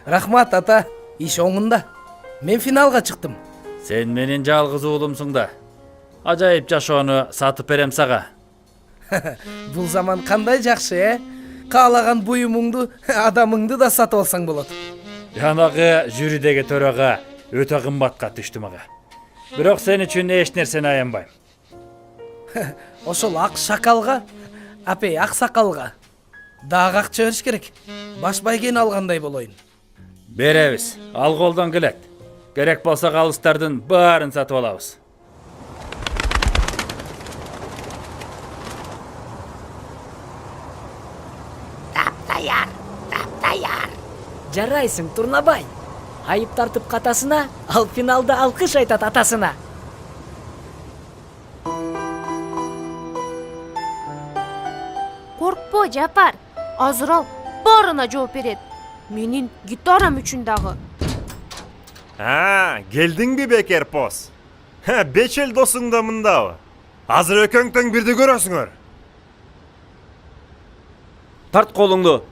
Рахмат ата, иш оңунда. Мен финалга чыктым. Сен менин жалгыз уулумсуң да. Ажайып жашоону сатып берем сага. Бул заман кандай жакшы, Каалаган буюмуңду, адамыңды да сатып алсаң болот. Жанагы жюридеги төрага өтө кымбатка түштү мага. Бирок сен үчүн эч нерсени аянбайм. Ошол ак шакалга, апей ак сакалга дагы акча бериш керек. Баш байгени алгандай болоюн. Беребиз, ал колдон келет. Керек болсо калыстардын баарын сатып алабыз. Таптаяр. Жарайсың, Турнабай. Айып тартып катасына, ал финалда алкыш айтат атасына. Коркпо, Жапар. Азыр ал баарына жооп берет. Менин гитарам үчүн дагы. Келдиңби бекер пос? 5 ел досуң да мындабы? Азыр экөөң тең бирди көрөсүңөр. Тарт колуңду,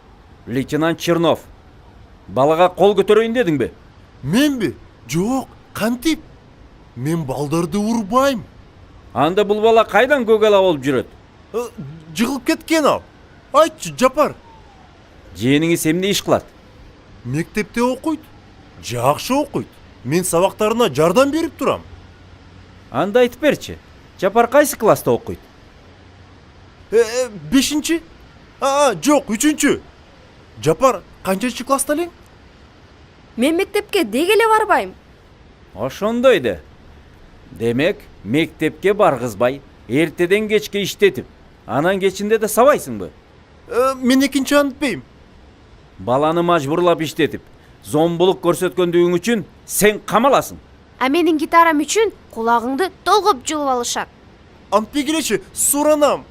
лейтенант Чернов. Балага кол көтөрөйүн дедиңби? Менби? Жок, кантип? Мен балдарды урбайм. Анда бул бала кайдан көгала болуп жүрөт? Жыгылып кеткен ал. Айтчы, Жапар. Жээниңиз эмне иш кылат? Мектепте окуйт. Жакшы окуйт. Мен сабактарына жардам берип турам. Анда айтып берчи. Жапар кайсы класста окуйт? 5-чи? Жок, 3-чү. Жапар канчанчы класста элең? Мен мектепке деги эле барбайм. Ошондой да. Демек, мектепке баргызбай, эртеден кечке иштетип, анан кечинде да сабайсыңбы? Мен экинчи антпейм. Баланы мажбурлап иштетип, зомбулук көрсөткөндүгүң үчүн сен камаласың. А менин гитарам үчүн кулагыңды толгоп жулуп алышат. Антпей келечи, суранам.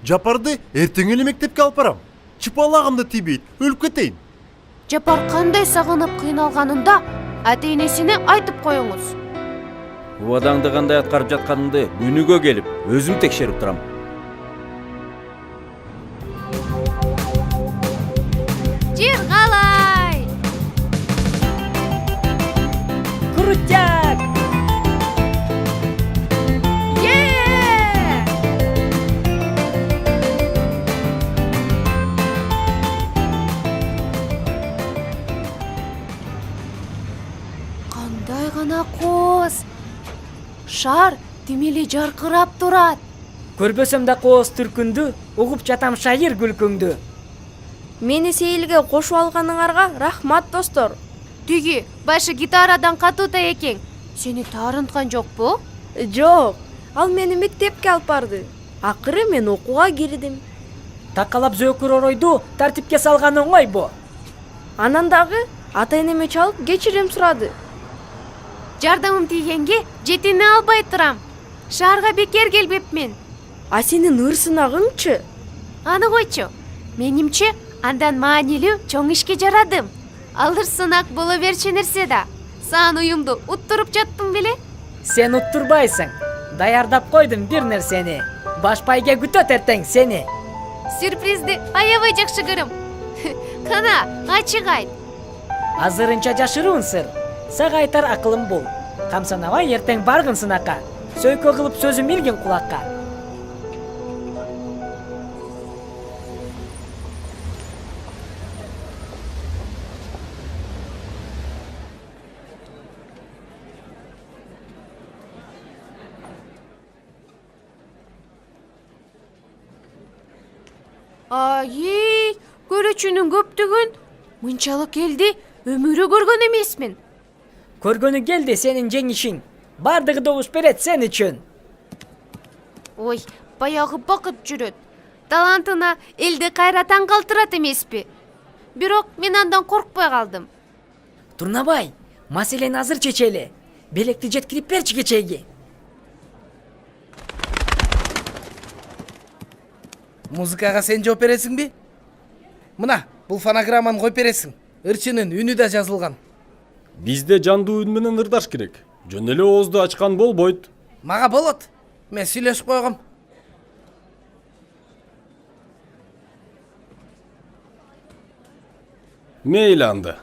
Жапарды эртең эле мектепке алып барам. Чыпалагымды тийбейт, өлүп кетейин. Жапар кандай сагынып кыйналганында ата энесине айтып коюңуз. Убадаңды кандай аткарып жатканыңды күнүгө келип, өзүм текшерип турам. Жер калай! Крутяк! шаар тим эле жаркырап турат. Көрбөсөм да кооз түркүндү, угуп жатам шайыр күлкүңдү. Мени сейилге кошуп алганыңарга рахмат достор. Тиги башы гитарадан катуута экең. Сени таарынткан жокпу? Жок, ал мени мектепке алып барды. Акыры мен окууга кирдим. Такалап зөөкүр оройду тартипке салган оңойбу. Анан дагы ата-энеме чалып кечирим сурады. Жардамым тийгенге жетине албай турам. Шаарга бекер келбепмин. А сенин ырсынагыңчы? Аны койчу. Менимче андан маанилүү чоң ишке жарадым. Ал ырсынак боло берчү нерсе да. Саан уюмду уттуруп жаттым беле. Сен уттурбайсың. Даярдап койдум бир нерсени. Баш байге күтөт эртең сени. Сюрпризди аябай жакшы көрөм. Кана, ачык айт. Азырынча жашыруун сыр. Сага айтар акылым бул. Камсанабай эртең баргын сынакка. Сөйкө кылып сөзүм илгин кулакка. Ай, көрүүчүнүн көптүгүн мынчалык элди өмүрү көргөн эмесмин. Көргөнү келди сенин жеңишиң. Бардыгы добуш берет сен үчүн. Ой, баягы бакыт жүрөт. Талантына элди кайра таң калтырат эмеспи? Бирок мен андан коркпой калдым. Турнабай, маселени азыр чечели. Белекти жеткирип берчи кечеги. Музыкага сен жооп бересиңби? Мына, бул фонограмманы коюп бересиң. Ырчынын үнү да жазылган. Бизде жандуу үн менен ырдаш керек. Жөн эле оозду ачкан болбойт. Мага болот. Мен сүйлөшүп койгом. Мейли анда.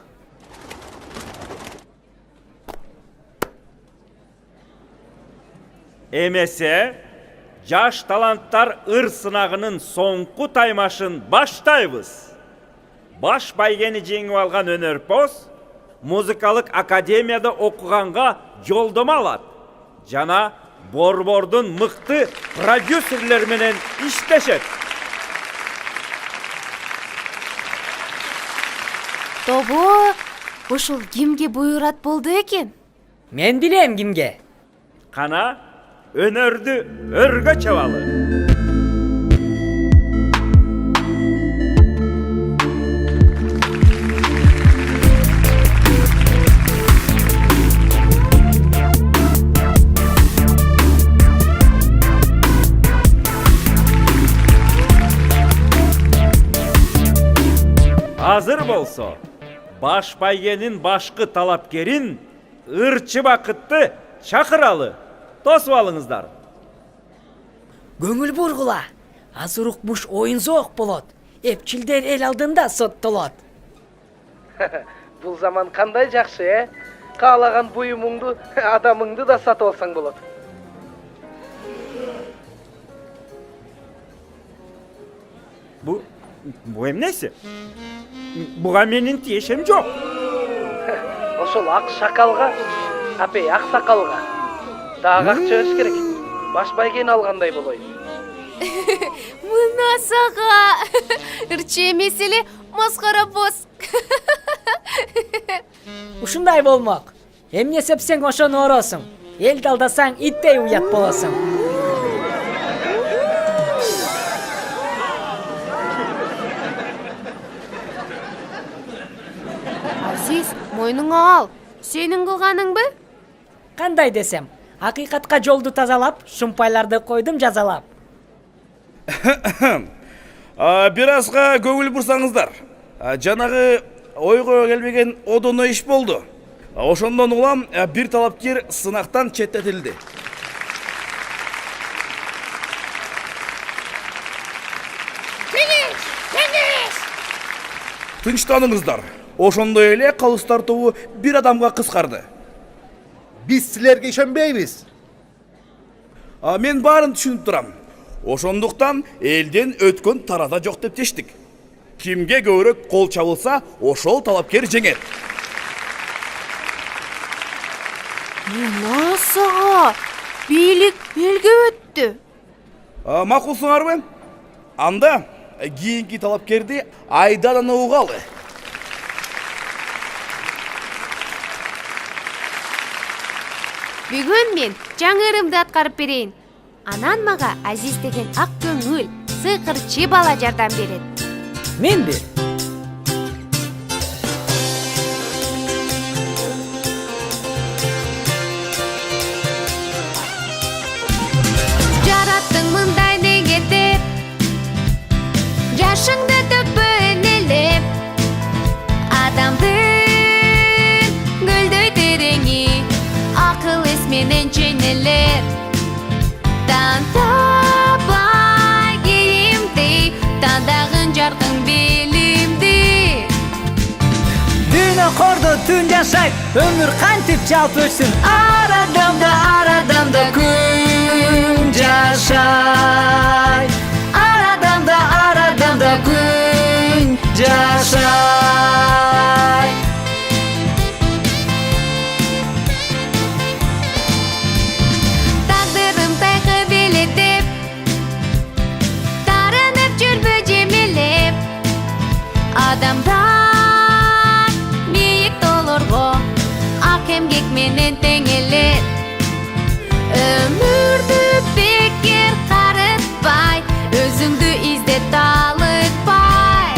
Эмесе, жаш таланттар ыр сынагынын соңку таймашын баштайбыз. Баш байгени жеңип алган өнөрпоз музыкалык академияда окуганга жолдомо алат. Жана борбордун мыкты продюсерлер менен иштешет. Тобо, ушул кимге буйрат болду экен? Мен билем кимге. Кана өнөрдү өргө чабалы. Азыр болсо, баш байгенин башкы талапкерин ырчы бакытты чакыралы. Тосуп алыңыздар. Көңүл бургула. Азыр укмуш оюн зоок болот. Эпчилдер эл алдында соттолот. Бул заман кандай жакшы, Каалаган буюмуңду, адамыңды да сатып алсаң болот. Бу эмнеси? Буга менин тиешем жок. Ошол ак шакалга, апей ак сакалга дагы акча өш керек. Баш байгени алгандай болой. Мына сага ырчы эмес эле маскара боз. Ушундай болмок. Эмне сепсең ошону оросуң. Элди алдасаң иттей уят болосуң. Азиз, мойнуңа ал. Сенин кылганыңбы? Кандай десем, акыйкатка жолду тазалап, шумпайларды койдум жазалап. Бир азга көңүл бурсаңыздар. Жанагы ойго келбеген одоно иш болду. Ошондон улам бир талапкер сынактан четтетилди. Тынчтаныңыздар. Ошондой эле калыстар тобу бир адамга кыскарды. Биз силерге ишенбейбиз. Мен баарын түшүнүп турам. Ошондуктан элден өткөн тарада жок деп чечтик. Кимге көбүрөөк кол чабылса, ошол талапкер жеңет. Мына сага бийлик элге өттү. Макулсуңарбы? Анда кийинки талапкерди Айдананы угалы. Бүгүн мен жаңы ырымды аткарып берейин. Анан мага Азиз деген ак көңүл, сыйкырчы бала жардам берет. Менби? Жараттың мындай неге деп, жашыңды төкпө энелеп, адамдын гүлдөй тереңи, акыл эс менен чөйнөлөп. Тантабай кийимди, тандагын жаркын билимди. Дүйнө кордо түн жашайт, өмүр кантип жалп өтсүн. Арадамда күн жашай. Арадамда күн жашай. Тагдырым тайкы белетеп, тарынып жүрбө жемелеп. Адамдар бийик тоолорго ак эмгек менен теңелет. Өмүрдү бекер карытпай, өзүңдү изде талыкпай.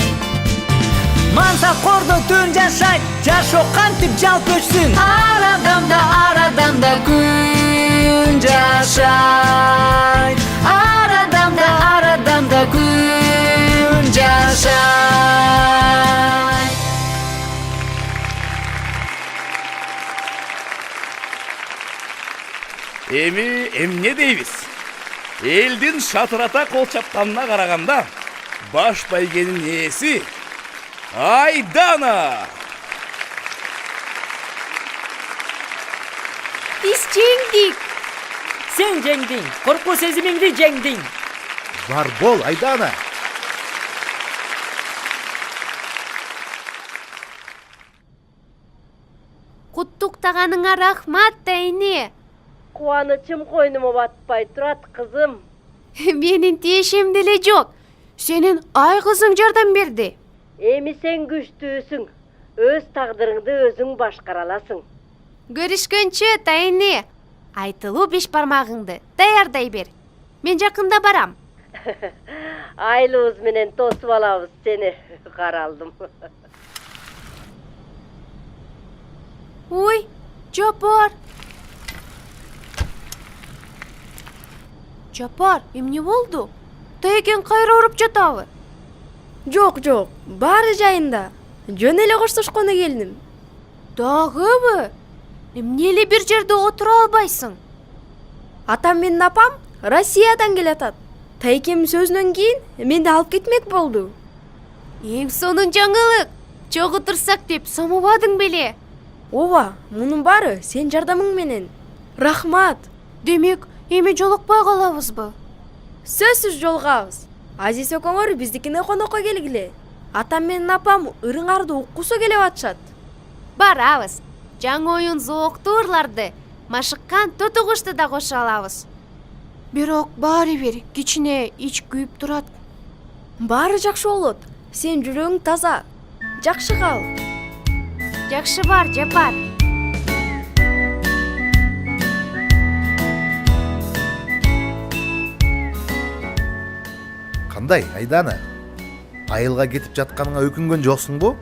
Мансап кордо түн жашайт, жашоо кантип жалп өтсүн. Арадамда күн жашай. Арадамда күн жашай. Эми эмне дейбиз? Элдин шатырата кол чапканына караганда баш байгенин ээси Айдана. Биз жеңдик. Сен жеңдиң, коркуу сезимиңди жеңдиң. Бар бол, Айдана. Куттуктаганыңа рахмат да эне. Кубанычым койнума батпай турат, кызым. Менин тиешем деле жок. Сенин ай кызың жардам берди. Эми сен күчтүүсүң. Өз тагдырыңды өзүң башкара аласың. Көрүшкөнчө та эне. Айтылуу беш бармагыңды даярдай бер. Мен жакында барам. Айлыбыз менен тосуп алабыз сени. Каралдым. Ой, Жапар. Жапар, эмне болду? Тайкен кайра уруп жатабы? Жок, баары жайында. Жөн эле коштошконо келдим. Дагыбы? Эмне эле бир жерде отура албайсың? Атам менен апам Россиядан келатат. Тайкем сөзүнөн кийин менди алып кетмек болду. Эң сонун жаңылык. Чогуу турсак деп самабадың беле? Ооба, мунун баары сен жардамың менен. Рахмат. Демек, эми жолукпай калабызбы? Сөзсүз жолугабыз. Азиз экөөңөр биздикине конокко келгиле. Атам менен апам ырыңарды уккусу келип атышат. Барабыз. Жаңы оюн зооктуу ырларды, машыккан тотугушты да кошо алабыз. Бирок баары бир кичине ич күйүп турат. Баары жакшы болот. Сен жүрөгүң таза. Жакшы кал. Жакшы бар, Жапар. Кандай, Айдана? Айылга кетип жатканыңа өкүнгөн жоксуңбу?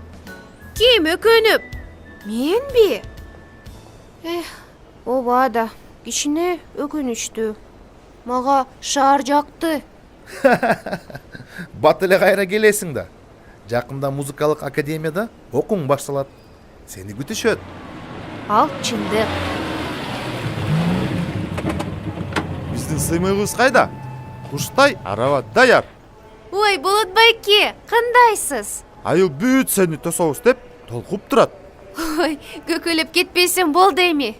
Ким өкөнүп? Менби? Ооба да, кичине өкүнүчтүү. Мага шаар жакты. Бат эле кайра келесиң да. Жакында музыкалык академияда окуң башталат. Сени күтүшөт. Ал чындык. Биздин сыймыйыбыз кайда? Куштай араба даяр. Ой, Болот байке, кандайсыз? Айыл бүт сени тособуз деп толкуп турат. Ой, көкөлөп кетпесин болду эми.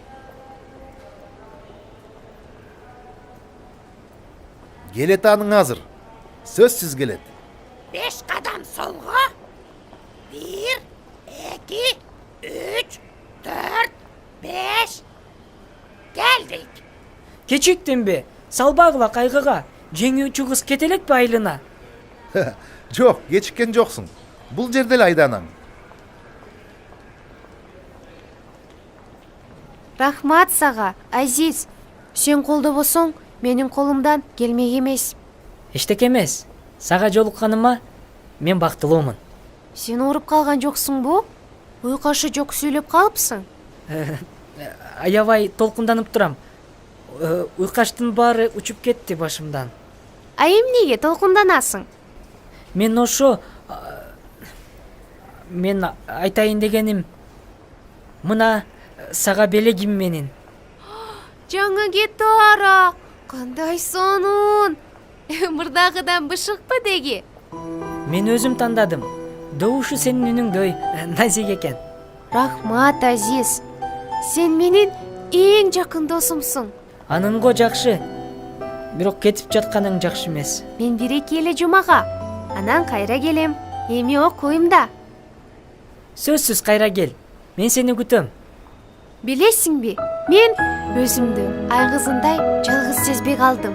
Келет аның азыр. Сөзсүз келет. 5 кадам солго. 1, 2, 3, 4, 5. Geldik. Кечиктинби? Салбагыла кайгыга. Жеңүүчү кыз кете элекпи айылына? Жок, кечиккен жоксуң. Бул жерде эле айданаң. Рахмат сага, Азиз. Сен колдобосоң, менин колумдан келмек эмес. Эчтеке эмес. Сага жолукканыма мен бактылуумун. Сен ооруп калган жоксуңбу? Уйкашы жок сүйлөп калыпсың. Аябай толкунданып турам. Уйкаштын баары учуп кетти башымдан. А эмнеге толкунданасың? Мен ошо мен айтайын дегеним мына сага белегим менен. Жаңы гитара. Кандай сонун. Мурдагыдан бышыкпы деги? Мен өзүм тандадым. Добушу сенин үнүңдөй назик экен. Рахмат, Азиз. Сен менин эң жакын досумсуң. Анынго жакшы. Бирок кетип жатканың жакшы эмес. Мен бир-эки эле жумага. Анан кайра келем. Эми окуйм да. Сөзсүз кайра кел. Мен сени күтөм. Билесиңби, мен өзүмдү айгызындай жалгыз сезбей калдым.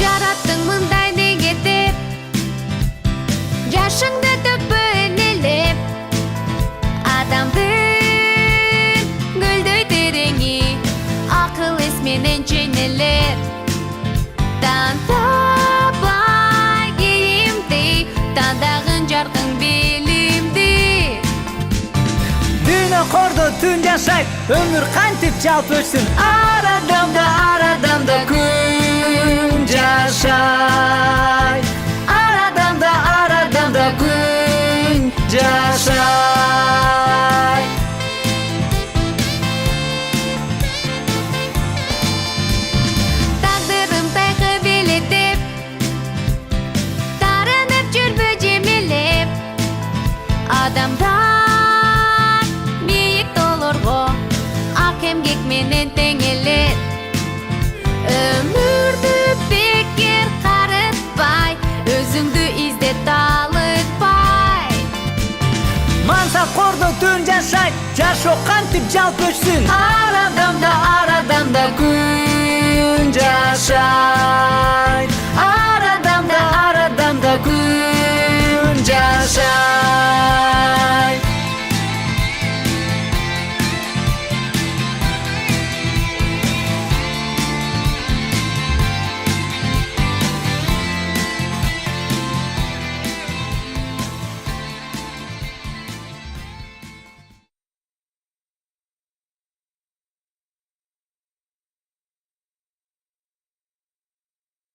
Жараттың мындай неге деп, жашыңды төкпө энелеп, адамдын гүлдөй тереңи, акыл эс менен чейнелер. Тандабай кийимди, тандагын жаркын билимди. Дүйнө кордо түн жашайт, өмүр кантип жалп өтсүн. Арадамда күн жашай. Арадамда күн жашай. Тагдырым тайгы белетеп, тарынып жүрбө жемелеп. Адамдар бийик тоолорго ак эмгек менен теңелет. Өмүрдү бекер карытпай, өзүңдү изде талыкпай. Мансап кордо түн жашайт, жашоо кантип жалп өтсүн. Арадамда күн жашай.